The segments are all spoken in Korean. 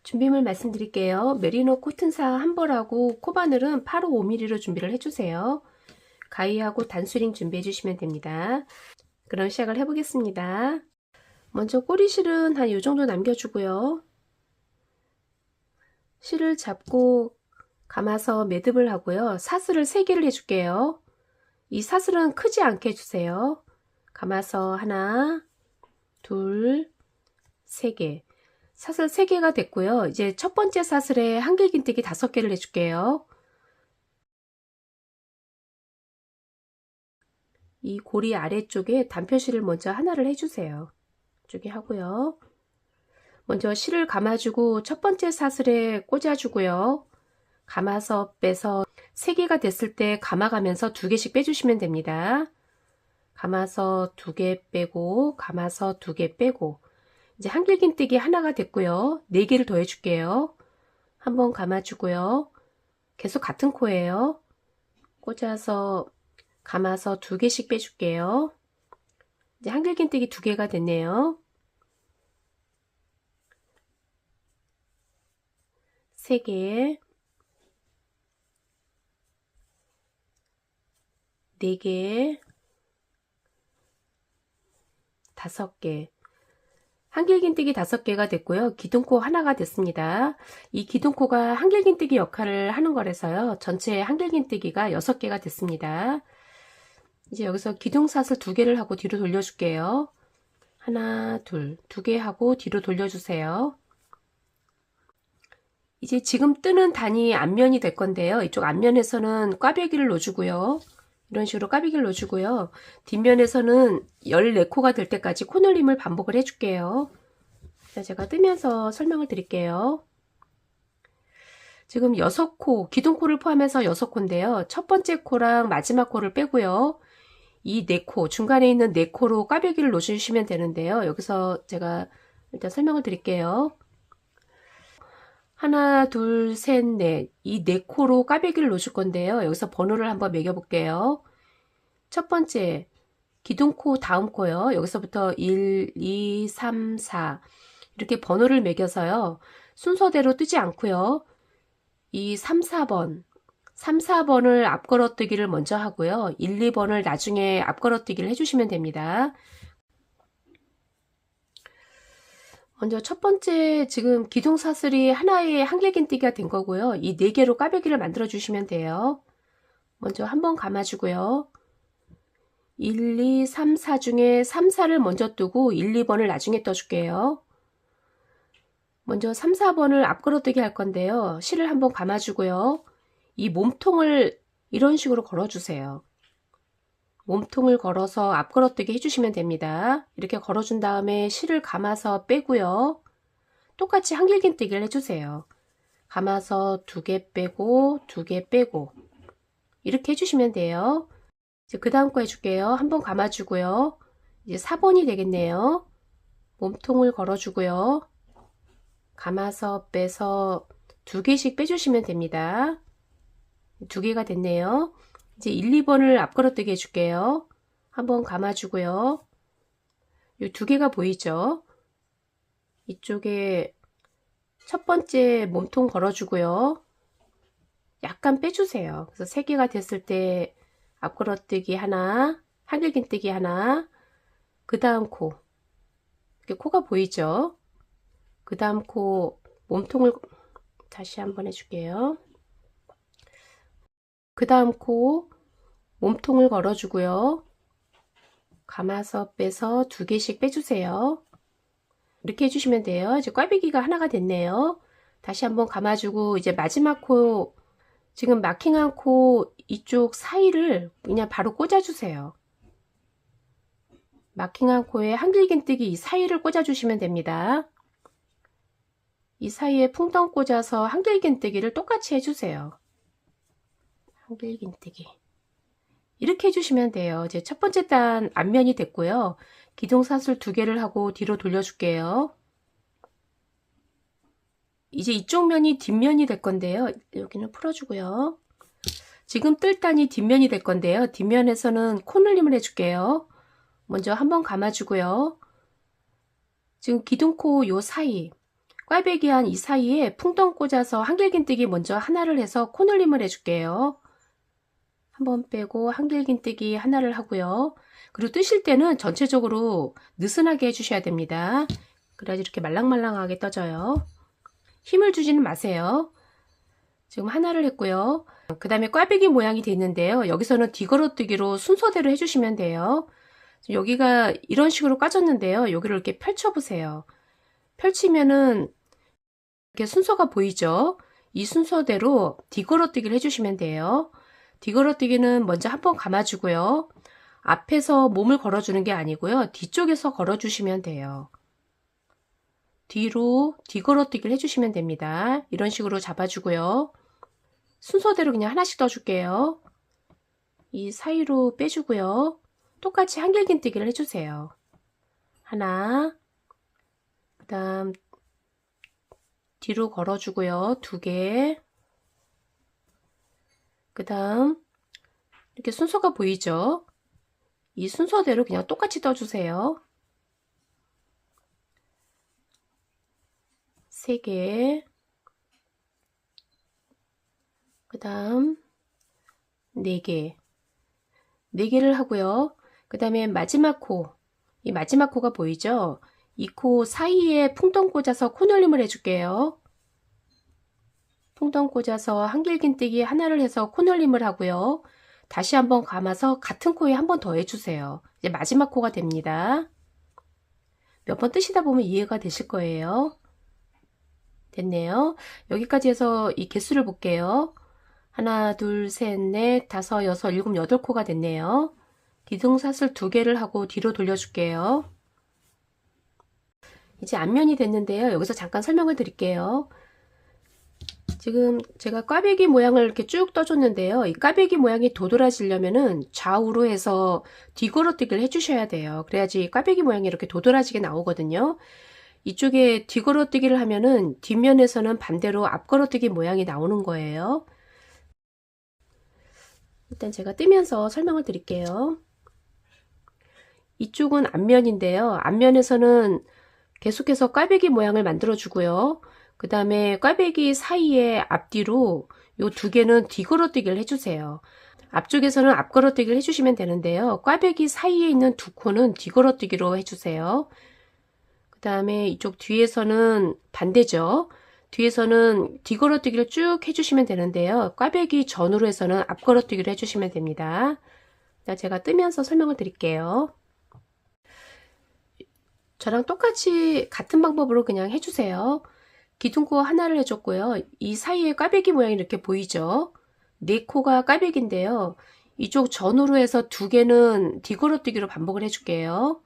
준비물 말씀드릴게요. 메리노 코튼사 한 벌하고 코바늘은 855mm로 준비를 해주세요. 가위하고 단수링 준비해 주시면 됩니다. 그럼 시작을 해보겠습니다. 먼저 꼬리실은 한 이 정도 남겨주고요. 실을 잡고 감아서 매듭을 하고요. 사슬을 3개를 해줄게요. 이 사슬은 크지 않게 해주세요. 감아서 하나, 둘, 3개. 사슬 3개가 됐고요. 이제 첫 번째 사슬에 한길긴뜨기 5개를 해줄게요. 이 고리 아래쪽에 단표실을 먼저 하나를 해주세요. 이쪽에 하고요. 먼저 실을 감아주고 첫 번째 사슬에 꽂아주고요. 감아서 빼서 3개가 됐을 때 감아가면서 2개씩 빼주시면 됩니다. 감아서 2개 빼고 감아서 2개 빼고 이제 한길긴뜨기 하나가 됐고요. 4개를 더 해줄게요. 한번 감아주고요. 계속 같은 코예요. 꽂아서 감아서 2개씩 빼줄게요. 이제 한길긴뜨기 2개가 됐네요. 3개, 4개, 5개. 한길긴뜨기 5개가 됐고요. 기둥코 하나가 됐습니다. 이 기둥코가 한길긴뜨기 역할을 하는 거라서요. 전체 한길긴뜨기가 6개가 됐습니다. 이제 여기서 기둥사슬 2개를 하고 뒤로 돌려줄게요. 하나, 둘, 2개 하고 뒤로 돌려주세요. 이제 지금 뜨는 단이 앞면이 될 건데요. 이쪽 앞면에서는 꽈배기를 넣어주고요. 이런 식으로 꽈배기를 넣어주고요. 뒷면에서는 14코가 될 때까지 코늘림을 반복을 해줄게요. 제가 뜨면서 설명을 드릴게요. 지금 6코, 기둥코를 포함해서 6코인데요. 첫 번째 코랑 마지막 코를 빼고요. 이 4코, 중간에 있는 4코로 꽈배기를 넣어주시면 되는데요. 여기서 제가 일단 설명을 드릴게요. 하나, 둘, 셋, 넷. 이 4코로 꽈배기를 넣어줄 건데요. 여기서 번호를 한번 매겨볼게요. 첫 번째, 기둥코 다음 코요. 여기서부터 1, 2, 3, 4. 이렇게 번호를 매겨서요. 순서대로 뜨지 않고요. 이 3, 4번. 3, 4번을 앞걸어뜨기를 먼저 하고요. 1, 2번을 나중에 앞걸어뜨기를 해주시면 됩니다. 먼저 첫 번째 지금 기둥사슬이 하나의 한길긴뜨기가 된 거고요. 이 4개로 꽈배기를 만들어 주시면 돼요. 먼저 한번 감아주고요. 1, 2, 3, 4 중에 3, 4를 먼저 뜨고 1, 2번을 나중에 떠줄게요. 먼저 3, 4번을 앞걸어뜨기 할 건데요. 실을 한번 감아주고요. 이 몸통을 이런 식으로 걸어주세요. 몸통을 걸어서 앞걸어뜨기 해주시면 됩니다. 이렇게 걸어준 다음에 실을 감아서 빼고요. 똑같이 한길긴뜨기를 해주세요. 감아서 2개 빼고 2개 빼고 이렇게 해주시면 돼요. 이제 그 다음 거 해줄게요. 한번 감아주고요. 이제 4번이 되겠네요. 몸통을 걸어주고요. 감아서 빼서 2개씩 빼주시면 됩니다. 2개가 됐네요. 이제 1, 2번을 앞걸어뜨기 해줄게요. 한번 감아주고요. 이 2개가 보이죠? 이쪽에 첫 번째 몸통 걸어주고요. 약간 빼주세요. 그래서 3개가 됐을 때 앞걸어뜨기 하나, 한길긴뜨기 하나, 그 다음 코. 이렇게 코가 보이죠? 그 다음 코 몸통을 다시 한번 해줄게요. 그 다음 코 몸통을 걸어주고요. 감아서 빼서 2개씩 빼주세요. 이렇게 해주시면 돼요. 이제 꽈배기가 하나가 됐네요. 다시 한번 감아주고 이제 마지막 코 지금 마킹한 코 이쪽 사이를 그냥 바로 꽂아주세요. 마킹한 코에 한길긴뜨기 이 사이를 꽂아주시면 됩니다. 이 사이에 풍덩 꽂아서 한길긴뜨기를 똑같이 해주세요. 한길긴뜨기 이렇게 해주시면 돼요. 이제 첫 번째 단 앞면이 됐고요. 기둥사슬 2개를 하고 뒤로 돌려줄게요. 이제 이쪽 면이 뒷면이 될 건데요. 여기는 풀어주고요. 지금 뜰 단이 뒷면이 될 건데요. 뒷면에서는 코늘림을 해줄게요. 먼저 한번 감아주고요. 지금 기둥코 요 사이 꽈배기 한 이 사이에 풍덩 꽂아서 한길긴뜨기 먼저 하나를 해서 코늘림을 해줄게요. 한번 빼고 한길긴뜨기 하나를 하고요. 그리고 뜨실 때는 전체적으로 느슨하게 해주셔야 됩니다. 그래야지 이렇게 말랑말랑하게 떠져요. 힘을 주지는 마세요. 지금 하나를 했고요. 그 다음에 꽈배기 모양이 됐는데요. 여기서는 뒤걸어뜨기로 순서대로 해주시면 돼요. 여기가 이런 식으로 까졌는데요. 여기를 이렇게 펼쳐보세요. 펼치면은 이렇게 순서가 보이죠? 이 순서대로 뒤걸어뜨기를 해주시면 돼요. 뒤걸어뜨기는 먼저 한번 감아주고요. 앞에서 몸을 걸어주는 게 아니고요. 뒤쪽에서 걸어주시면 돼요. 뒤로 뒤걸어뜨기를 해주시면 됩니다. 이런 식으로 잡아주고요. 순서대로 그냥 하나씩 떠줄게요. 이 사이로 빼주고요. 똑같이 한길긴뜨기를 해주세요. 하나, 그 다음 뒤로 걸어주고요. 2개, 그 다음 이렇게 순서가 보이죠? 이 순서대로 그냥 똑같이 떠주세요. 3개, 그 다음 4개, 4개를 하고요. 그 다음에 마지막 코, 이 마지막 코가 보이죠? 이 코 사이에 풍덩 꽂아서 코늘림을 해줄게요. 풍덩 꽂아서 한길긴뜨기 하나를 해서 코늘림을 하고요. 다시 한번 감아서 같은 코에 한 번 더 해주세요. 이제 마지막 코가 됩니다. 몇 번 뜨시다 보면 이해가 되실 거예요. 됐네요. 여기까지 해서 이 개수를 볼게요. 하나, 둘, 셋, 넷, 다섯, 여섯, 일곱, 여덟 코가 됐네요. 기둥사슬 2개를 하고 뒤로 돌려줄게요. 이제 앞면이 됐는데요. 여기서 잠깐 설명을 드릴게요. 지금 제가 꽈배기 모양을 이렇게 쭉 떠줬는데요. 이 꽈배기 모양이 도드라지려면은 좌우로 해서 뒤걸어뜨기를 해주셔야 돼요. 그래야지 꽈배기 모양이 이렇게 도드라지게 나오거든요. 이쪽에 뒤걸어뜨기를 하면은 뒷면에서는 반대로 앞걸어뜨기 모양이 나오는 거예요. 일단 제가 뜨면서 설명을 드릴게요. 이쪽은 앞면인데요. 앞면에서는 계속해서 꽈배기 모양을 만들어 주고요. 그 다음에 꽈배기 사이에 앞뒤로 요 2개는 뒤걸어뜨기를 해주세요. 앞쪽에서는 앞걸어뜨기를 해주시면 되는데요. 꽈배기 사이에 있는 2코는 뒤걸어뜨기로 해주세요. 그 다음에 이쪽 뒤에서는 반대죠. 뒤에서는 뒤걸어뜨기를 쭉 해주시면 되는데요. 꽈배기 전후로 해서는 앞걸어뜨기를 해주시면 됩니다. 제가 뜨면서 설명을 드릴게요. 저랑 똑같이 같은 방법으로 그냥 해주세요. 기둥코 하나를 해줬고요. 이 사이에 꽈배기 모양이 이렇게 보이죠? 4코가 꽈배기인데요. 이쪽 전후로 해서 2개는 뒤걸어뜨기로 반복을 해줄게요.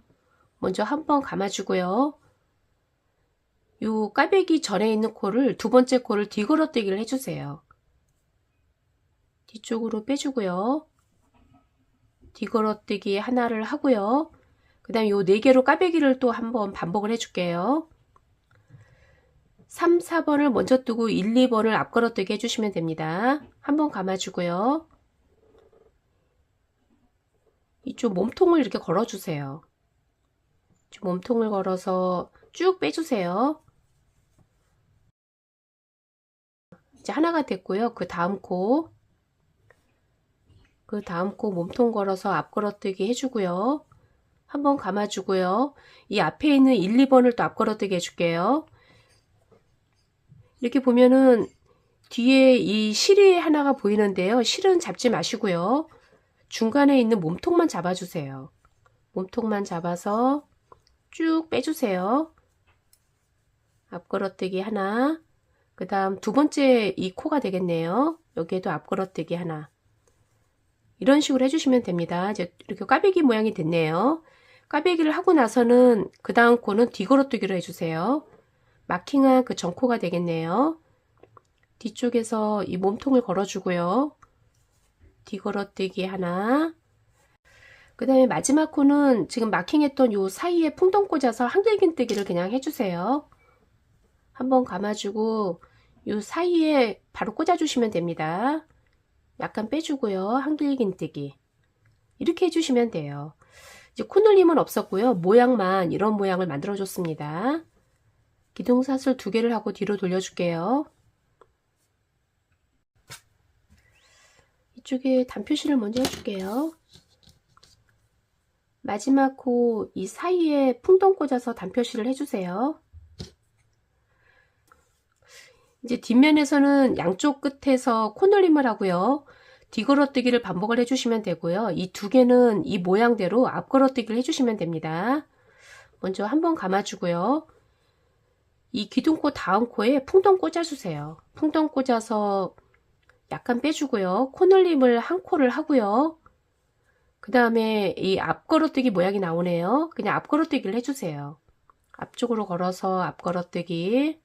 먼저 한번 감아주고요. 요 꽈배기 전에 있는 코를 2번째 코를 뒤걸어뜨기를 해주세요. 뒤쪽으로 빼주고요. 뒤걸어뜨기 하나를 하고요. 그 다음에 요 4개로 꽈배기를 또 한번 반복을 해줄게요. 3, 4번을 먼저 뜨고 1, 2번을 앞걸어뜨기 해주시면 됩니다. 한번 감아주고요. 이쪽 몸통을 이렇게 걸어주세요. 몸통을 걸어서 쭉 빼주세요. 이제 하나가 됐고요. 그 다음 코 몸통 걸어서 앞걸어뜨기 해주고요. 한번 감아주고요. 이 앞에 있는 1, 2번을 또 앞걸어뜨기 해줄게요. 이렇게 보면은 뒤에 이 실이 하나가 보이는데요. 실은 잡지 마시고요. 중간에 있는 몸통만 잡아주세요. 몸통만 잡아서 쭉 빼주세요. 앞걸어뜨기 하나, 그 다음 2번째 이 코가 되겠네요. 여기에도 앞걸어뜨기 하나. 이런 식으로 해주시면 됩니다. 이제 이렇게 꽈배기 모양이 됐네요. 꽈배기를 하고 나서는 그 다음 코는 뒤걸어뜨기로 해주세요. 마킹한 그 전코가 되겠네요. 뒤쪽에서 이 몸통을 걸어주고요. 뒤걸어뜨기 하나. 그 다음에 마지막 코는 지금 마킹했던 요 사이에 풍덩 꽂아서 한길긴뜨기를 그냥 해주세요. 한번 감아주고 요 사이에 바로 꽂아주시면 됩니다. 약간 빼주고요. 한길긴뜨기 이렇게 해주시면 돼요. 이제 코늘림은 없었고요. 모양만 이런 모양을 만들어 줬습니다. 기둥사슬 2개를 하고 뒤로 돌려줄게요. 이쪽에 단표실을 먼저 해줄게요. 마지막 코 이 사이에 풍덩 꽂아서 단표실을 해주세요. 이제 뒷면에서는 양쪽 끝에서 코늘림을 하고요. 뒤걸어뜨기를 반복을 해주시면 되고요. 이 2개는 이 모양대로 앞걸어뜨기를 해주시면 됩니다. 먼저 한번 감아주고요. 이 기둥코 다음 코에 풍덩 꽂아주세요. 풍덩 꽂아서 약간 빼주고요. 코늘림을 한 코를 하고요. 그 다음에 이 앞걸어뜨기 모양이 나오네요. 그냥 앞걸어뜨기를 해주세요. 앞쪽으로 걸어서 앞걸어뜨기.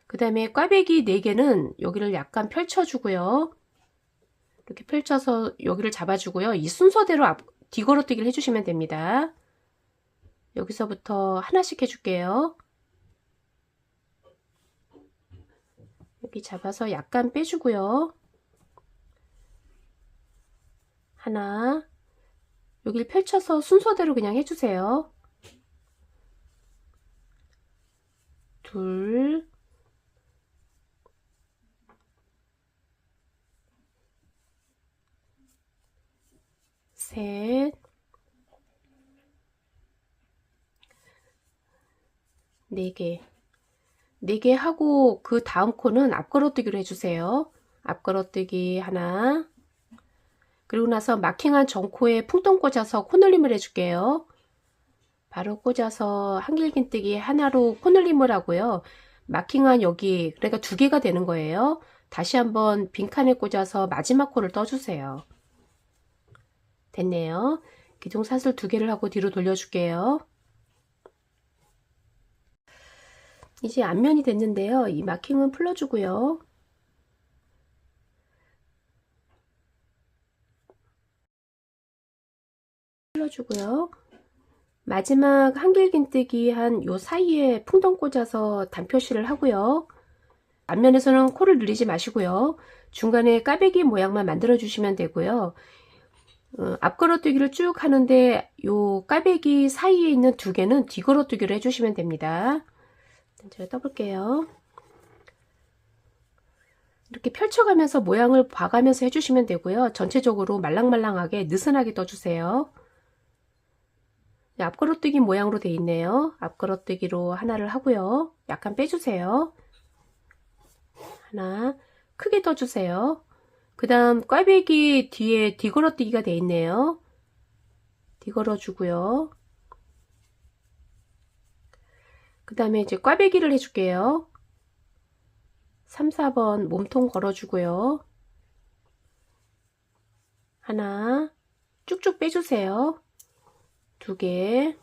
그 다음에 꽈배기 4개는 여기를 약간 펼쳐주고요. 이렇게 펼쳐서 여기를 잡아주고요. 이 순서대로 뒤걸어뜨기를 해주시면 됩니다. 여기서부터 하나씩 해줄게요. 여기 잡아서 약간 빼주고요. 하나, 여기를 펼쳐서 순서대로 그냥 해주세요. 둘, 셋, 네 개. 4개 하고 그 다음 코는 앞걸어뜨기로 해주세요. 앞걸어뜨기 하나. 그리고 나서 마킹한 전코에 풍덩 꽂아서 코늘림을 해줄게요. 바로 꽂아서 한길긴뜨기 하나로 코늘림을 하고요. 마킹한 여기 그러니까 2개가 되는 거예요. 다시 한번 빈칸에 꽂아서 마지막 코를 떠주세요. 됐네요. 기둥사슬 2개를 하고 뒤로 돌려줄게요. 이제 앞면이 됐는데요. 이 마킹은 풀어주고요. 풀어주고요. 마지막 한길긴뜨기 한 요 사이에 풍덩 꽂아서 단표실을 하고요. 앞면에서는 코를 늘리지 마시고요. 중간에 까베기 모양만 만들어 주시면 되고요. 앞걸어뜨기를 쭉 하는데 요 까베기 사이에 있는 2개는 뒤걸어뜨기를 해주시면 됩니다. 제가 떠볼게요. 이렇게 펼쳐가면서 모양을 봐가면서 해주시면 되고요. 전체적으로 말랑말랑하게 느슨하게 떠주세요. 앞걸어뜨기 모양으로 되어 있네요. 앞걸어뜨기로 하나를 하고요. 약간 빼주세요. 하나 크게 떠주세요. 그 다음 꽈배기 뒤에 뒤걸어뜨기가 되어 있네요. 뒤걸어 주고요. 그 다음에 이제 꽈배기를 해줄게요. 3, 4번 몸통 걸어주고요. 하나 쭉쭉 빼주세요. 2개.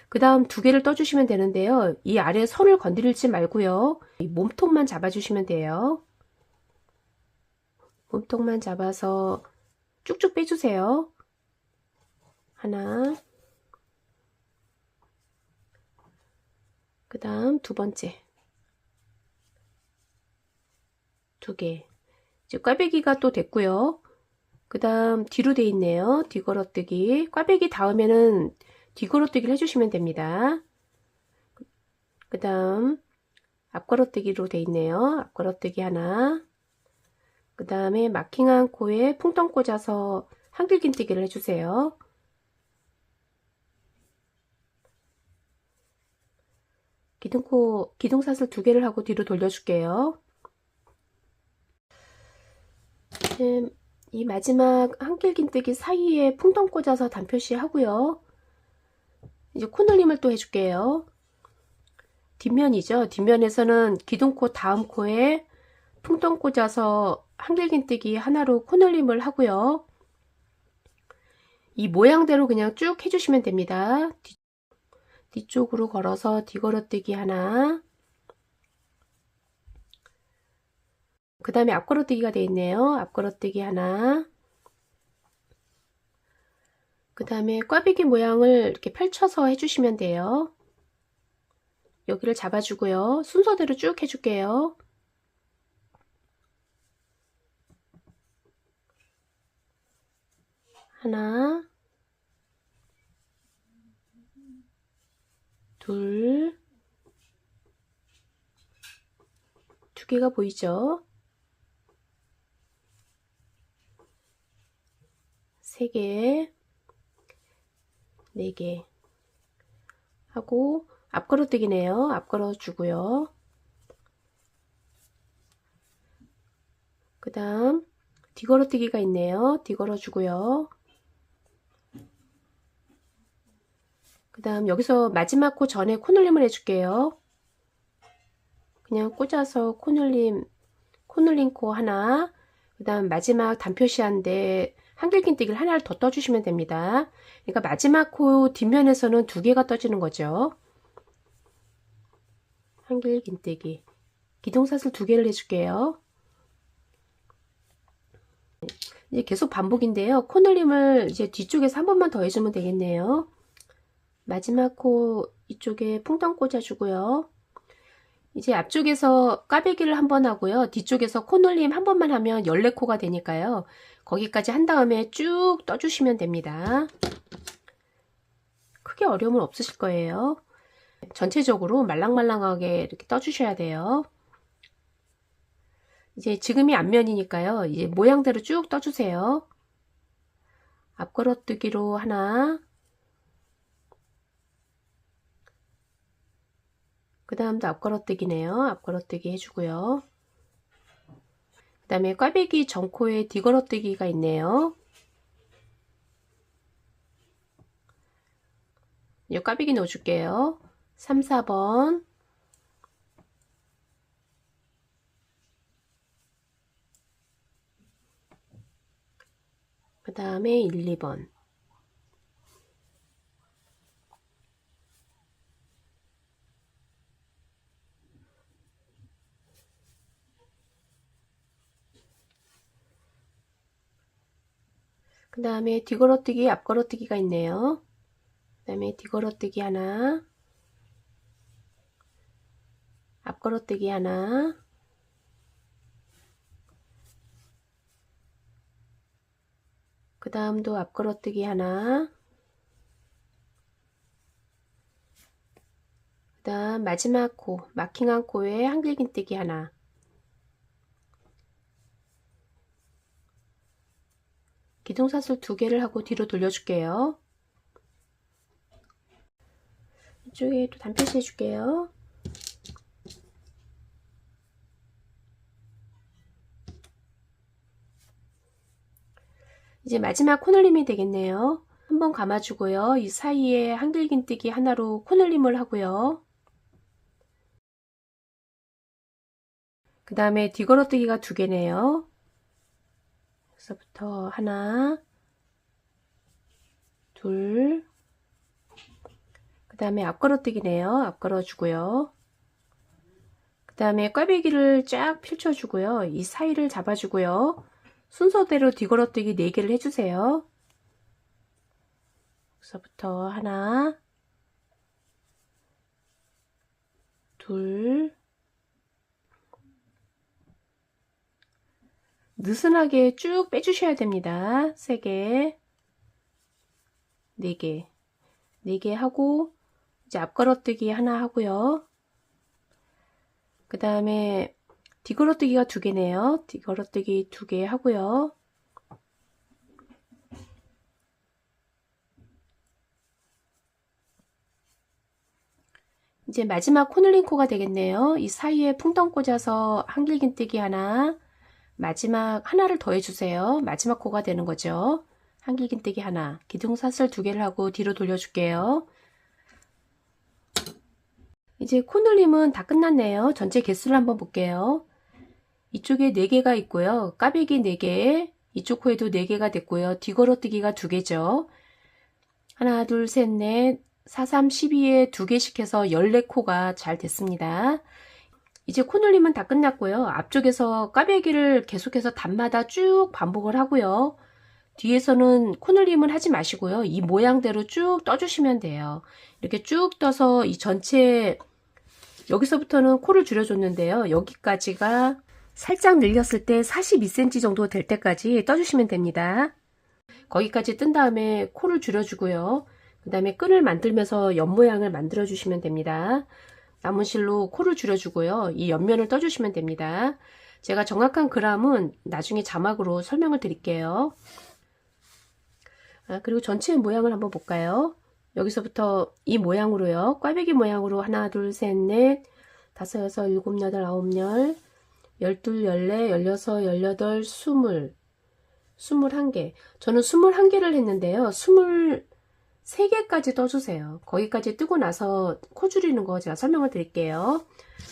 그 다음 2개를 떠주시면 되는데요. 이 아래 선을 건드리지 말고요. 이 몸통만 잡아주시면 돼요. 몸통만 잡아서 쭉쭉 빼주세요. 하나. 그 다음 2번째. 2개. 이제 꽈배기가 또 됐고요. 그 다음 뒤로 돼 있네요. 뒤걸어뜨기. 꽈배기 다음에는 뒤걸어뜨기를 해주시면 됩니다. 그 다음 앞걸어뜨기로 돼 있네요. 앞걸어뜨기 하나. 그 다음에 마킹한 코에 풍덩 꽂아서 한길긴뜨기를 해주세요. 기둥사슬 2개를 하고 뒤로 돌려줄게요. 이 마지막 한길긴뜨기 사이에 풍덩 꽂아서 단표시 하고요. 이제 코늘림을 또 해줄게요. 뒷면이죠. 뒷면에서는 기둥코 다음 코에 풍덩 꽂아서 한길긴뜨기 하나로 코늘림을 하고요. 이 모양대로 그냥 쭉 해주시면 됩니다. 뒤쪽으로 걸어서 뒤걸어뜨기 하나. 그 다음에 앞걸어뜨기가 되어 있네요. 앞걸어뜨기 하나. 그 다음에 꽈배기 모양을 이렇게 펼쳐서 해주시면 돼요. 여기를 잡아주고요. 순서대로 쭉 해줄게요. 하나, 둘, 두 개가 보이죠? 세 개, 네 개 하고 앞걸어뜨기네요. 앞걸어 주고요. 그 다음 뒤걸어뜨기가 있네요. 뒤걸어 주고요. 그 다음 여기서 마지막 코 전에 코늘림을 해줄게요. 그냥 꽂아서 코늘림 코 하나, 그 다음 마지막 단표시한데 한길긴뜨기를 하나를 더 떠주시면 됩니다. 그러니까 마지막 코 뒷면에서는 두 개가 떠지는 거죠. 한길긴뜨기 기둥사슬 두 개를 해줄게요. 이제 계속 반복인데요. 코늘림을 이제 뒤쪽에서 한 번만 더 해주면 되겠네요. 마지막 코 이쪽에 풍덩 꽂아주고요. 이제 앞쪽에서 까베기를 한 번 하고요. 뒤쪽에서 코늘림 한 번만 하면 14코가 되니까요. 거기까지 한 다음에 쭉 떠주시면 됩니다. 크게 어려움은 없으실 거예요. 전체적으로 말랑말랑하게 이렇게 떠주셔야 돼요. 이제 지금이 앞면이니까요. 이제 모양대로 쭉 떠주세요. 앞걸어뜨기로 하나, 그 다음도 앞걸어뜨기네요. 앞걸어뜨기 해주고요. 그 다음에 꽈배기 전코에 뒤걸어뜨기가 있네요. 이 꽈배기 넣어줄게요. 3, 4번, 그 다음에 1, 2번, 그 다음에 뒤걸어뜨기, 앞걸어뜨기가 있네요. 그 다음에 뒤걸어뜨기 하나, 앞걸어뜨기 하나, 그 다음도 앞걸어뜨기 하나, 그 다음 마지막 코, 마킹한 코에 한길긴뜨기 하나, 기둥사슬 두 개를 하고 뒤로 돌려줄게요. 이쪽에 또 단표시 해줄게요. 이제 마지막 코늘림이 되겠네요. 한번 감아주고요. 이 사이에 한길긴뜨기 하나로 코늘림을 하고요. 그 다음에 뒤걸어뜨기가 두 개네요. 여기서부터 하나, 둘, 그 다음에 앞걸어뜨기네요. 앞걸어주고요. 그 다음에 꽈배기를 쫙 펼쳐주고요. 이 사이를 잡아주고요. 순서대로 뒤걸어뜨기 4개를 해주세요. 여기서부터 하나, 둘, 느슨하게 쭉 빼주셔야 됩니다. 3개, 4개, 4개 하고 이제 앞걸어뜨기 하나 하고요. 그 다음에 뒤걸어뜨기가 2개네요. 뒤걸어뜨기 2개 하고요. 이제 마지막 코늘림 코가 되겠네요. 이 사이에 풍덩 꽂아서 한길긴뜨기 하나, 마지막 하나를 더 해주세요. 마지막 코가 되는 거죠. 한길긴뜨기 하나, 기둥사슬 2개를 하고 뒤로 돌려줄게요. 이제 코늘림은 다 끝났네요. 전체 개수를 한번 볼게요. 이쪽에 4개가 있고요. 까베기 4개, 이쪽 코에도 4개가 됐고요. 뒤걸어뜨기가 2개죠. 하나, 둘, 셋, 넷, 4, 3, 12에 2개씩 해서 14코가 잘 됐습니다. 이제 코늘림은 다 끝났고요. 앞쪽에서 까베기를 계속해서 단마다 쭉 반복을 하고요. 뒤에서는 코늘림은 하지 마시고요. 이 모양대로 쭉 떠주시면 돼요. 이렇게 쭉 떠서 이 전체 여기서부터는 코를 줄여줬는데요. 여기까지가 살짝 늘렸을 때 42cm 정도 될 때까지 떠주시면 됩니다. 거기까지 뜬 다음에 코를 줄여주고요. 그 다음에 끈을 만들면서 옆 모양을 만들어 주시면 됩니다. 남은 실로 코를 줄여주고요. 이 옆면을 떠주시면 됩니다. 제가 정확한 그람은 나중에 자막으로 설명을 드릴게요. 그리고 전체 모양을 한번 볼까요? 여기서부터 이 모양으로요. 꽈배기 모양으로 하나, 둘, 셋, 넷, 다섯, 여섯, 일곱, 여덟, 아홉, 열, 열둘, 열네, 열여섯, 열여덟, 스물, 21개. 저는 21개를 했는데요. 23개까지 떠주세요. 거기까지 뜨고 나서 코 줄이는 거 제가 설명을 드릴게요.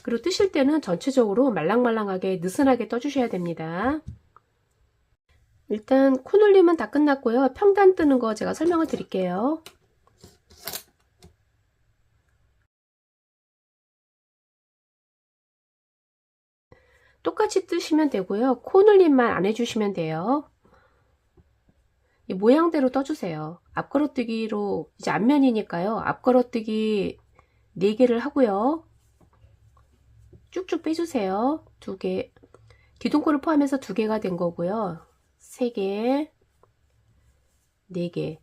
그리고 뜨실 때는 전체적으로 말랑말랑하게 느슨하게 떠주셔야 됩니다. 일단 코 눌림은 다 끝났고요. 평단 뜨는 거 제가 설명을 드릴게요. 똑같이 뜨시면 되고요. 코 눌림만 안 해주시면 돼요. 이 모양대로 떠주세요. 앞걸어뜨기로 이제 앞면이니까요. 앞걸어뜨기 4개를 하고요. 쭉쭉 빼주세요. 2개. 기둥코를 포함해서 2개가 된 거고요. 3개, 4개.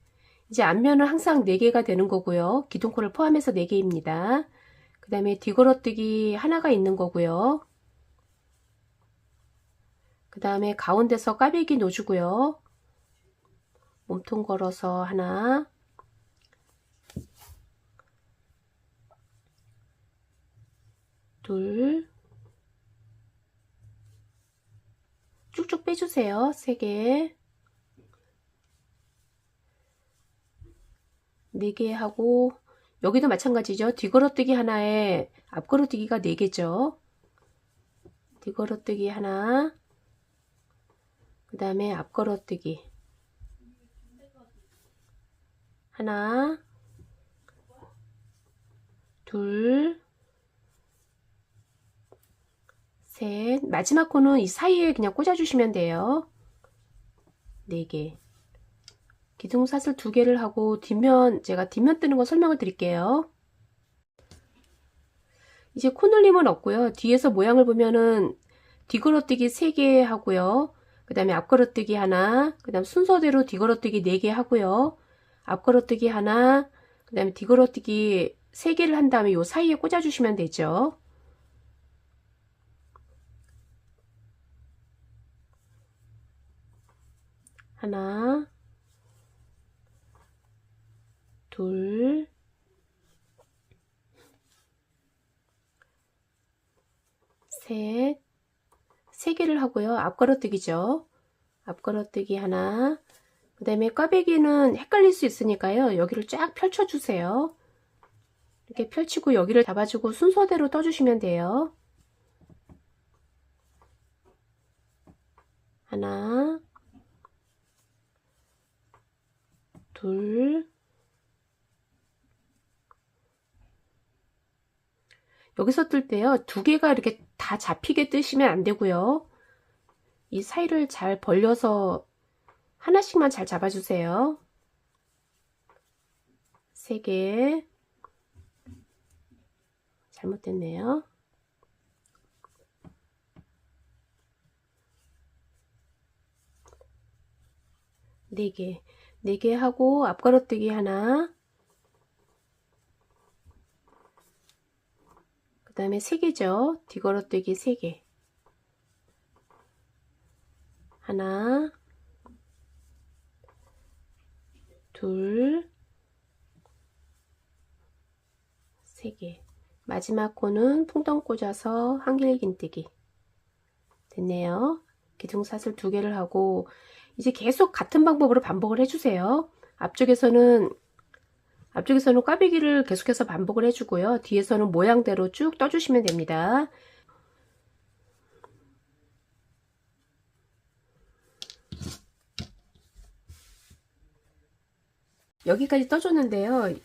이제 앞면은 항상 4개가 되는 거고요. 기둥코를 포함해서 4개입니다. 그 다음에 뒤걸어뜨기 하나가 있는 거고요. 그 다음에 가운데서 꽈배기 놓주고요. 몸통 걸어서 하나, 둘, 쭉쭉 빼주세요. 3개, 4개 하고, 여기도 마찬가지죠. 뒤걸어뜨기 하나에 앞걸어뜨기가 4개죠. 뒤걸어뜨기 하나, 그 다음에 앞걸어뜨기 하나, 둘, 셋. 마지막 코는 이 사이에 그냥 꽂아주시면 돼요. 4개. 기둥사슬 2개를 하고 뒷면, 제가 뒷면 뜨는 거 설명을 드릴게요. 이제 코 눌림은 없고요. 뒤에서 모양을 보면은 뒤걸어뜨기 3개 하고요. 그 다음에 앞걸어뜨기 하나, 그 다음 순서대로 뒤걸어뜨기 4개 하고요. 앞걸어뜨기 하나, 그 다음에 뒤걸어뜨기 3개를 한 다음에 요 사이에 꽂아주시면 되죠. 하나, 둘, 셋, 3개를 하고요. 앞걸어뜨기죠. 앞걸어뜨기 하나, 그 다음에 꽈배기는 헷갈릴 수 있으니까요. 여기를 쫙 펼쳐주세요. 이렇게 펼치고 여기를 잡아주고 순서대로 떠주시면 돼요. 하나, 둘, 여기서 뜰 때요. 2개가 이렇게 다 잡히게 뜨시면 안 되고요. 이 사이를 잘 벌려서 하나씩만 잘 잡아주세요. 3개. 잘못됐네요. 4개. 4개 하고 앞걸어뜨기 하나. 그 다음에 3개죠. 뒤걸어뜨기 3개. 하나, 둘, 3개. 마지막 코는 풍덩 꽂아서 한길긴뜨기. 됐네요. 기둥사슬 2개를 하고 이제 계속 같은 방법으로 반복을 해주세요. 앞쪽에서는 꽈배기를 계속해서 반복을 해주고요. 뒤에서는 모양대로 쭉 떠주시면 됩니다. 여기까지 떠줬는데요.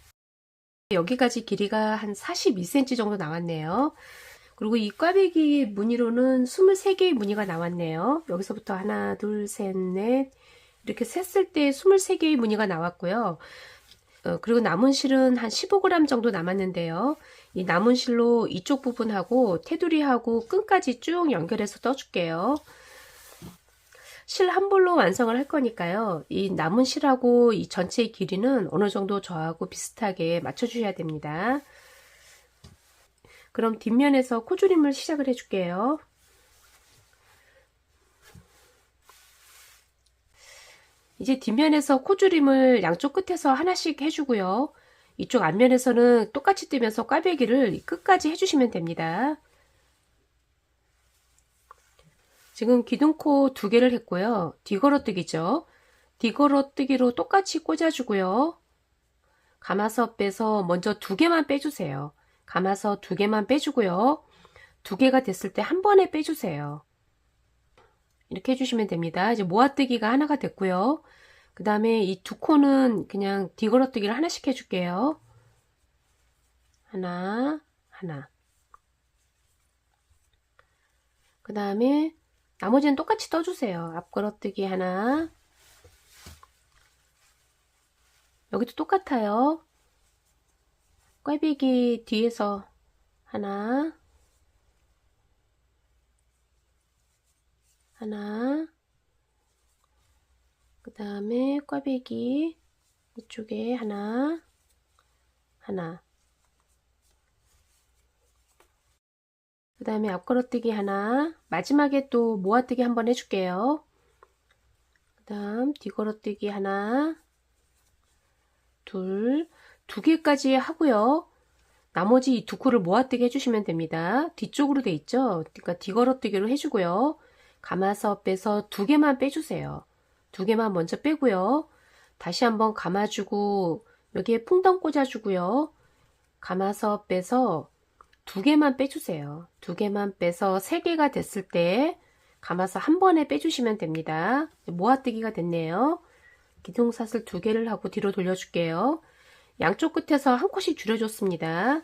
여기까지 길이가 한 42cm 정도 나왔네요. 그리고 이 꽈배기 무늬로는 23개의 무늬가 나왔네요. 여기서부터 하나, 둘, 셋, 넷 이렇게 셌을 때 23개의 무늬가 나왔고요. 그리고 남은 실은 한 15g 정도 남았는데요. 이 남은 실로 이쪽 부분하고 테두리하고 끈까지 쭉 연결해서 떠줄게요. 실 한 볼로 완성을 할 거니까요. 이 남은 실하고 이 전체의 길이는 어느 정도 저하고 비슷하게 맞춰 주셔야 됩니다. 그럼 뒷면에서 코줄임을 시작을 해 줄게요. 이제 뒷면에서 코줄임을 양쪽 끝에서 하나씩 해주고요. 이쪽 앞면에서는 똑같이 뜨면서 꽈배기를 끝까지 해주시면 됩니다. 지금 기둥코 2개를 했고요. 뒤걸어뜨기죠. 뒤걸어뜨기로 똑같이 꽂아주고요. 감아서 빼서 먼저 2개만 빼주세요. 감아서 2개만 빼주고요. 2개가 됐을 때 한 번에 빼주세요. 이렇게 해주시면 됩니다. 이제 모아뜨기가 하나가 됐고요. 그 다음에 이 2코는 그냥 뒤걸어뜨기를 하나씩 해줄게요. 하나, 하나. 그 다음에 나머지는 똑같이 떠주세요. 앞걸어뜨기 하나. 여기도 똑같아요. 꽈배기 뒤에서 하나, 하나. 그 다음에 꽈배기 이쪽에 하나, 하나. 그 다음에 앞걸어뜨기 하나. 마지막에 또 모아뜨기 한번 해줄게요. 그 다음 뒤걸어뜨기 하나, 둘, 2개까지 하고요. 나머지 이 2코를 모아뜨기 해주시면 됩니다. 뒤쪽으로 돼 있죠? 그러니까 뒤걸어뜨기로 해주고요. 감아서 빼서 2개만 빼주세요. 2개만 먼저 빼고요. 다시 한번 감아주고 여기에 풍덩 꽂아주고요. 감아서 빼서 2개만 빼주세요. 2개만 빼서 3개가 됐을 때 감아서 한 번에 빼주시면 됩니다. 모아뜨기가 됐네요. 기둥사슬 2개를 하고 뒤로 돌려줄게요. 양쪽 끝에서 한 컷씩 줄여줬습니다.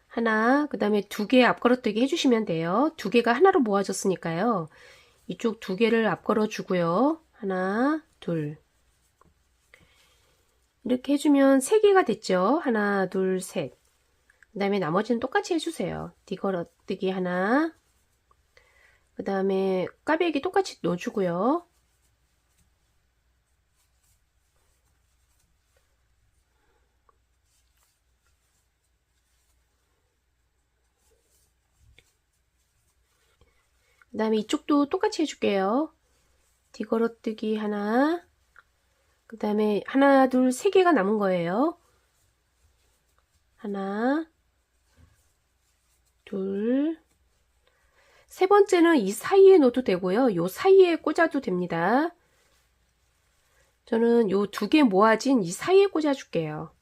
하나, 그 다음에 2개 앞걸어뜨기 해주시면 돼요. 2개가 하나로 모아졌으니까요. 이쪽 2개를 앞걸어 주고요. 하나, 둘. 이렇게 해주면 3개가 됐죠. 하나, 둘, 셋. 그 다음에 나머지는 똑같이 해주세요. 뒤걸어뜨기 하나. 그 다음에 꽈배기 똑같이 넣어주고요. 그 다음에 이쪽도 똑같이 해줄게요. 뒤걸어뜨기 하나. 그 다음에 하나, 둘, 3개가 남은 거예요. 하나, 둘, 세 번째는 이 사이에 넣어도 되고요. 요 사이에 꽂아도 됩니다. 저는 요 2개 모아진 이 사이에 꽂아 줄게요.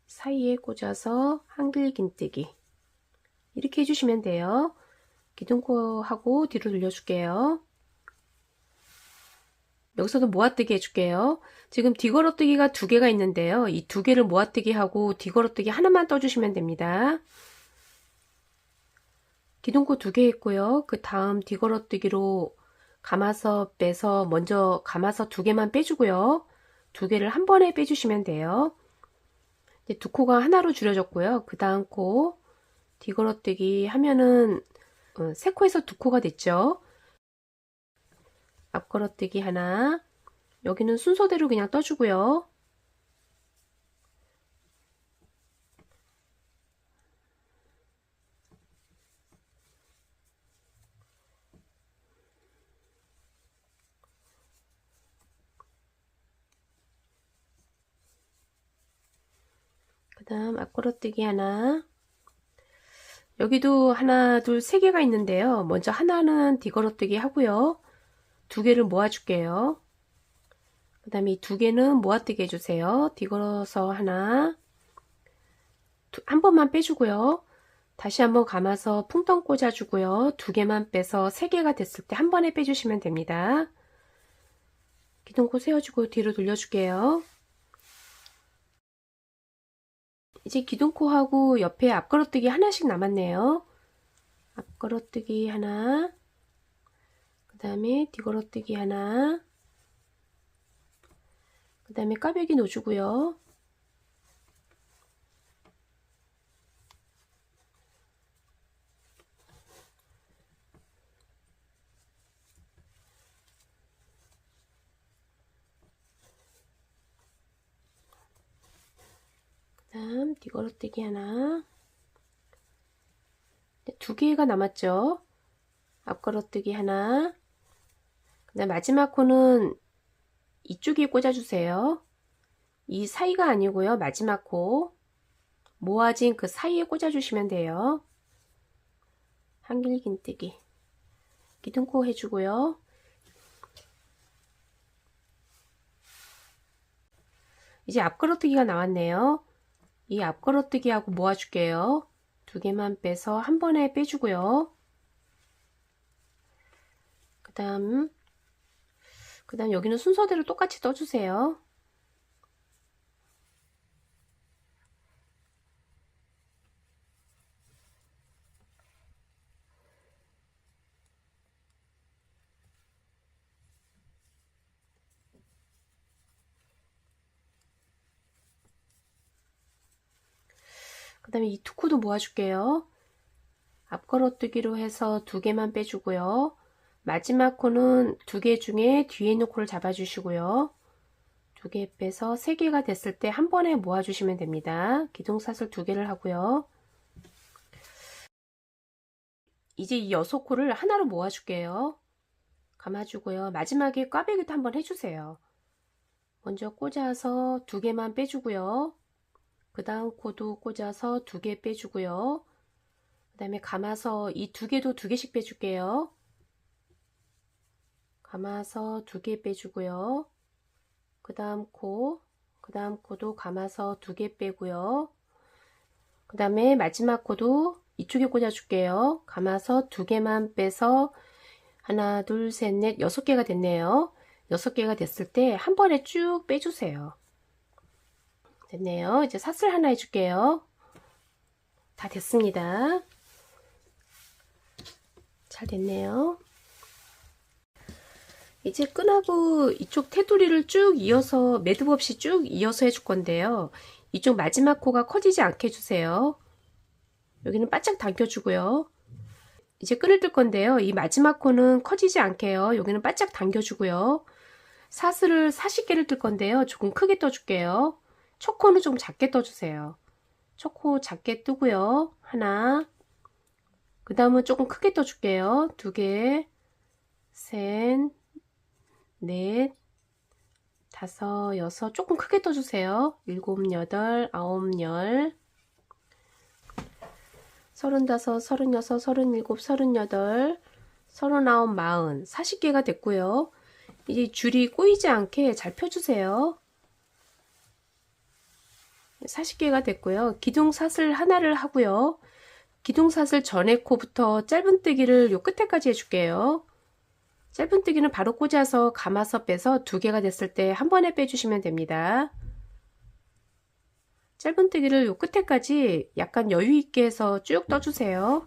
사이에 꽂아서 한길긴뜨기 이렇게 해주시면 돼요. 기둥코 하고 뒤로 돌려줄게요. 여기서도 모아뜨기 해줄게요. 지금 뒤걸어뜨기가 2개가 있는데요. 이 2개를 모아뜨기 하고 뒤걸어뜨기 하나만 떠주시면 됩니다. 기둥코 2개 있고요. 그 다음 뒤걸어뜨기로 감아서 빼서 먼저 감아서 2개만 빼주고요. 2개를 한 번에 빼주시면 돼요. 이제 2코가 하나로 줄여졌고요. 그 다음 코 뒤걸어뜨기 하면은 3코에서 2코가 됐죠. 앞걸어뜨기 하나. 여기는 순서대로 그냥 떠주고요. 그 다음 앞걸어뜨기 하나. 여기도 하나, 둘, 3개가 있는데요. 먼저 하나는 뒤걸어뜨기 하고요. 2개를 모아줄게요. 그 다음에 이 2개는 모아뜨기 해주세요. 뒤걸어서 하나. 한 번만 빼주고요. 다시 한번 감아서 풍덩 꽂아주고요. 2개만 빼서 3개가 됐을 때 한 번에 빼주시면 됩니다. 기둥코 세워주고 뒤로 돌려줄게요. 이제 기둥코하고 옆에 앞걸어뜨기 하나씩 남았네요. 앞걸어뜨기 하나, 그 다음에 뒤걸어뜨기 하나, 그 다음에 꽈배기 넣어주고요. 뒤걸어뜨기 하나, 두 개가 남았죠. 앞걸어뜨기 하나, 그다음 마지막 코는 이쪽에 꽂아주세요. 이 사이가 아니고요. 마지막 코 모아진 그 사이에 꽂아주시면 돼요. 한길긴뜨기 기둥코 해주고요. 이제 앞걸어뜨기가 나왔네요. 이 앞걸어뜨기하고 모아줄게요. 두 개만 빼서 한 번에 빼주고요. 그 다음 여기는 순서대로 똑같이 떠주세요. 그 다음에 이 두 코도 모아줄게요. 앞걸어뜨기로 해서 두 개만 빼주고요. 마지막 코는 두 개 중에 뒤에 있는 코를 잡아주시고요. 두 개 빼서 세 개가 됐을 때 한 번에 모아주시면 됩니다. 기둥사슬 두 개를 하고요. 이제 이 6코를 하나로 모아줄게요. 감아주고요. 마지막에 꽈배기도 한번 해주세요. 먼저 꽂아서 두 개만 빼주고요. 그 다음 코도 꽂아서 두 개 빼주고요. 그 다음에 감아서 이 두 개도 두 개씩 빼줄게요. 감아서 두 개 빼주고요. 그 다음 코도 감아서 두 개 빼고요. 그 다음에 마지막 코도 이쪽에 꽂아줄게요. 감아서 두 개만 빼서 하나, 둘, 셋, 넷, 6개가 됐네요. 6개가 됐을 때 한 번에 쭉 빼주세요. 됐네요. 이제 사슬 하나 해줄게요. 다 됐습니다. 잘 됐네요. 이제 끈하고 이쪽 테두리를 쭉 이어서 매듭 없이 쭉 이어서 해줄 건데요. 이쪽 마지막 코가 커지지 않게 해주세요. 여기는 바짝 당겨주고요. 이제 끈을 뜰 건데요. 이 마지막 코는 커지지 않게요. 여기는 바짝 당겨주고요. 사슬을 40개를 뜰 건데요. 조금 크게 떠줄게요. 첫 코는 좀 작게 떠주세요. 첫 코 작게 뜨고요. 하나, 그 다음은 조금 크게 떠줄게요. 두 개, 셋, 넷, 다섯, 여섯, 조금 크게 떠주세요. 일곱, 여덟, 아홉, 열, 35, 36, 37, 38, 39, 40, 40개가 됐고요. 이제 줄이 꼬이지 않게 잘 펴주세요. 40개가 됐고요. 기둥사슬 하나를 하고요. 기둥사슬 전에 코부터 짧은뜨기를 요 끝에까지 해줄게요. 짧은뜨기는 바로 꽂아서 감아서 빼서 두 개가 됐을 때 한 번에 빼주시면 됩니다. 짧은뜨기를 요 끝에까지 약간 여유 있게 해서 쭉 떠주세요.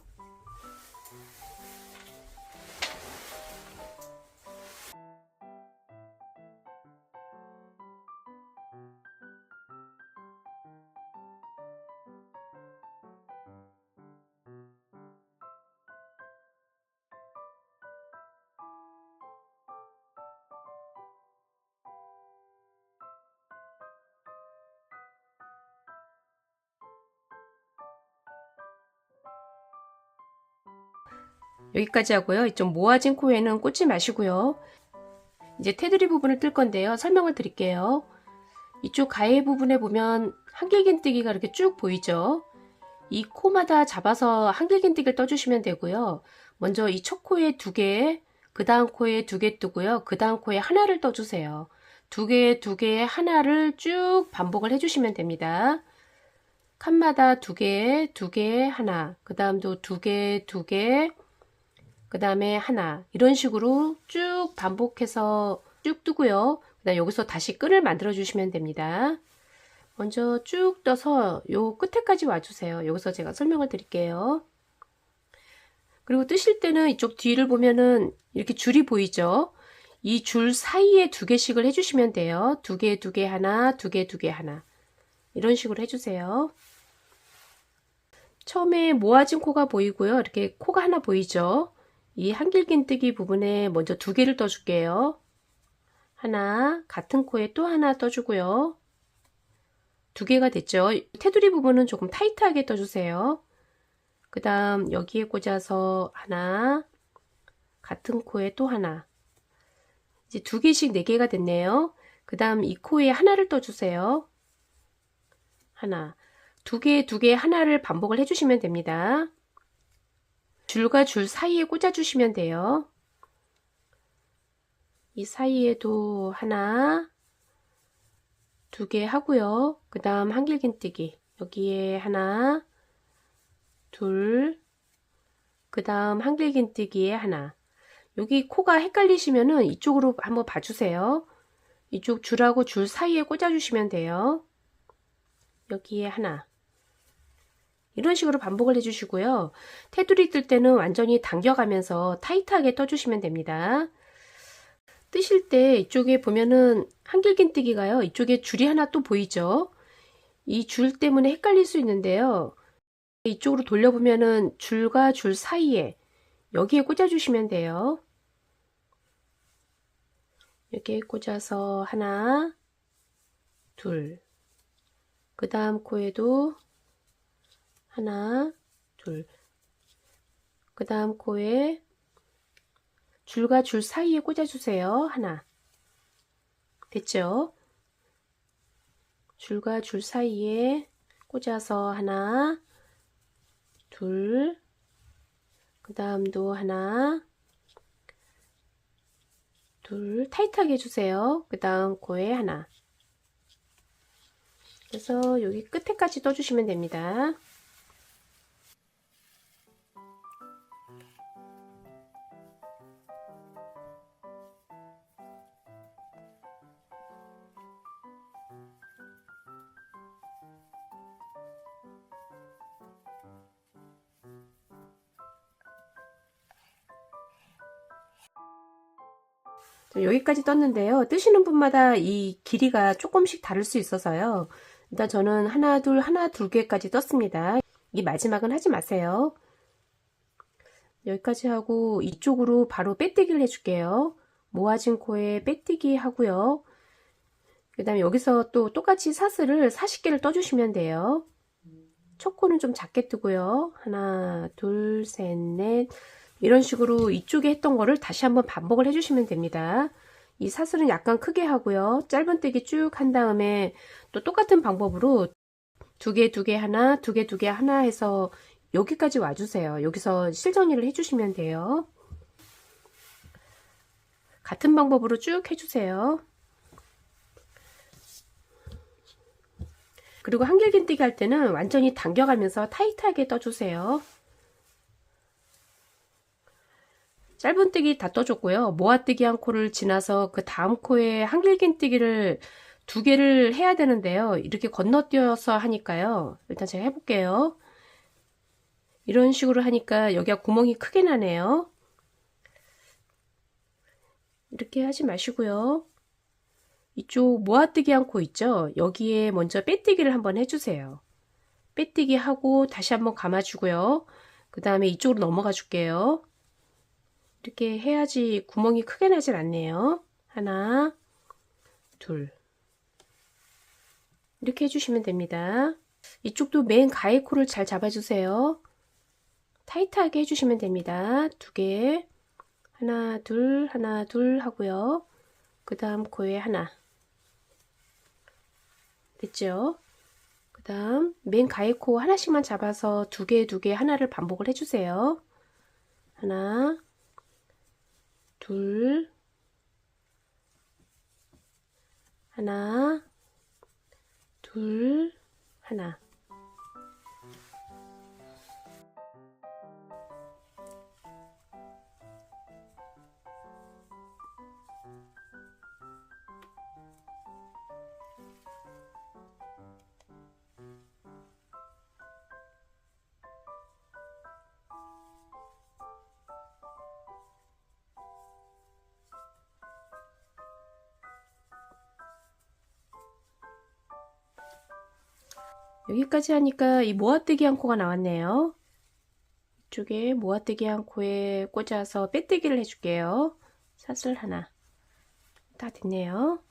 여기까지 하고요. 이쪽 모아진 코에는 꽂지 마시고요. 이제 테두리 부분을 뜰 건데요. 설명을 드릴게요. 이쪽 가해 부분에 보면 한길긴뜨기가 이렇게 쭉 보이죠. 이 코마다 잡아서 한길긴뜨기를 떠주시면 되고요. 먼저 이 첫 코에 두 개, 그 다음 코에 두 개 뜨고요. 그 다음 코에 하나를 떠주세요. 두 개, 두 개, 하나를 쭉 반복을 해주시면 됩니다. 칸마다 두 개, 두 개, 하나, 그 다음도 두 개, 두 개, 그 다음에 하나, 이런 식으로 쭉 반복해서 쭉 뜨고요. 그다음 여기서 다시 끈을 만들어 주시면 됩니다. 먼저 쭉 떠서 요 끝에까지 와주세요. 여기서 제가 설명을 드릴게요. 그리고 뜨실 때는 이쪽 뒤를 보면은 이렇게 줄이 보이죠? 이 줄 사이에 두 개씩을 해주시면 돼요. 두 개, 두 개, 하나, 두 개, 두 개, 하나. 이런 식으로 해주세요. 처음에 모아진 코가 보이고요. 이렇게 코가 하나 보이죠? 이 한길긴뜨기 부분에 먼저 두 개를 떠줄게요. 하나, 같은 코에 또 하나 떠주고요. 두 개가 됐죠. 테두리 부분은 조금 타이트하게 떠주세요. 그 다음 여기에 꽂아서 하나, 같은 코에 또 하나, 이제 두 개씩 네 개가 됐네요. 그 다음 이 코에 하나를 떠주세요. 하나, 두 개, 두 개, 하나를 반복을 해주시면 됩니다. 줄과 줄 사이에 꽂아주시면 돼요. 이 사이에도 하나, 두 개 하고요. 그 다음 한길긴뜨기 여기에 하나, 둘, 그 다음 한길긴뜨기에 하나. 여기 코가 헷갈리시면은 이쪽으로 한번 봐주세요. 이쪽 줄하고 줄 사이에 꽂아주시면 돼요. 여기에 하나. 이런 식으로 반복을 해주시고요. 테두리 뜰 때는 완전히 당겨가면서 타이트하게 떠주시면 됩니다. 뜨실 때 이쪽에 보면은 한길긴뜨기가요. 이쪽에 줄이 하나 또 보이죠? 이 줄 때문에 헷갈릴 수 있는데요. 이쪽으로 돌려보면은 줄과 줄 사이에 여기에 꽂아주시면 돼요. 여기에 꽂아서 하나, 둘, 그 다음 코에도 하나, 둘, 그 다음 코에 줄과 줄 사이에 꽂아주세요. 하나. 됐죠? 줄과 줄 사이에 꽂아서 하나, 둘, 그 다음도 하나, 둘, 타이트하게 해주세요. 그 다음 코에 하나. 그래서 여기 끝에까지 떠주시면 됩니다. 여기까지 떴는데요. 뜨시는 분마다 이 길이가 조금씩 다를 수 있어서요. 일단 저는 하나 둘 개까지 떴습니다. 이 마지막은 하지 마세요. 여기까지 하고 이쪽으로 바로 빼뜨기를 해줄게요. 모아진 코에 빼뜨기 하고요. 그 다음에 여기서 또 똑같이 사슬을 40개를 떠주시면 돼요. 첫 코는 좀 작게 뜨고요. 하나, 둘, 셋, 넷. 이런 식으로 이쪽에 했던 거를 다시 한번 반복을 해주시면 됩니다. 이 사슬은 약간 크게 하고요. 짧은뜨기 쭉 한 다음에 또 똑같은 방법으로 두 개, 두 개 하나, 두 개, 두 개 하나 해서 여기까지 와주세요. 여기서 실정리를 해주시면 돼요. 같은 방법으로 쭉 해주세요. 그리고 한길긴뜨기 할 때는 완전히 당겨가면서 타이트하게 떠주세요. 짧은뜨기 다 떠줬고요. 모아뜨기 한 코를 지나서 그 다음 코에 한길긴뜨기를 두 개를 해야 되는데요. 이렇게 건너뛰어서 하니까요. 일단 제가 해볼게요. 이런 식으로 하니까 여기가 구멍이 크게 나네요. 이렇게 하지 마시고요. 이쪽 모아뜨기 한 코 있죠? 여기에 먼저 빼뜨기를 한번 해주세요. 빼뜨기 하고 다시 한번 감아주고요. 그 다음에 이쪽으로 넘어가 줄게요. 이렇게 해야지 구멍이 크게 나질 않네요. 하나, 둘. 이렇게 해주시면 됩니다. 이쪽도 맨 가에 코를 잘 잡아주세요. 타이트하게 해주시면 됩니다. 두 개. 하나, 둘 하고요. 그 다음 코에 하나. 됐죠? 그 다음 맨 가에 코 하나씩만 잡아서 두 개, 두 개 하나를 반복을 해주세요. 하나, 둘, 하나, 둘, 하나. 여기까지 하니까 이 모아뜨기 한 코가 나왔네요. 이쪽에 모아뜨기 한 코에 꽂아서 빼뜨기를 해줄게요. 사슬 하나. 다 됐네요.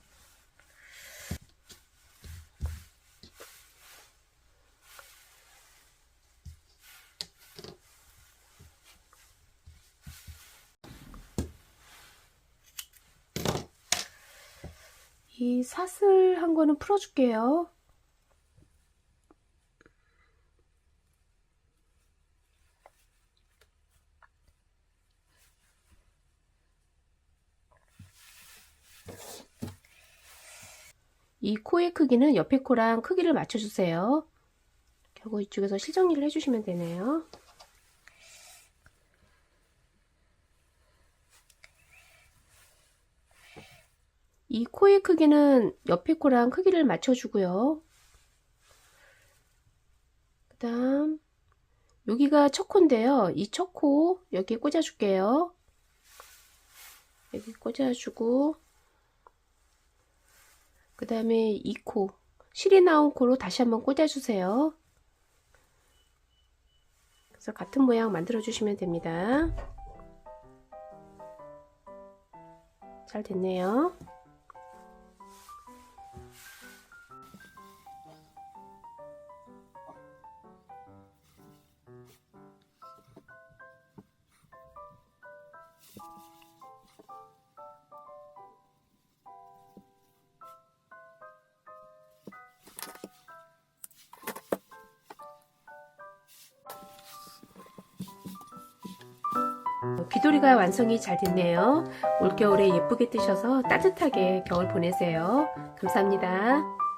이 사슬한 거는 풀어줄게요. 이 코의 크기는 옆에 코랑 크기를 맞춰주세요. 그리고 이쪽에서 실정리를 해주시면 되네요. 이 코의 크기는 옆에 코랑 크기를 맞춰주고요. 그 다음 여기가 첫 코인데요. 이 첫 코 여기에 꽂아줄게요. 여기 꽂아주고 그 다음에 이 코, 실이 나온 코로 다시 한번 꽂아주세요. 그래서 같은 모양 만들어 주시면 됩니다. 잘 됐네요. 귀돌이가 완성이 잘 됐네요. 올겨울에 예쁘게 뜨셔서 따뜻하게 겨울 보내세요. 감사합니다.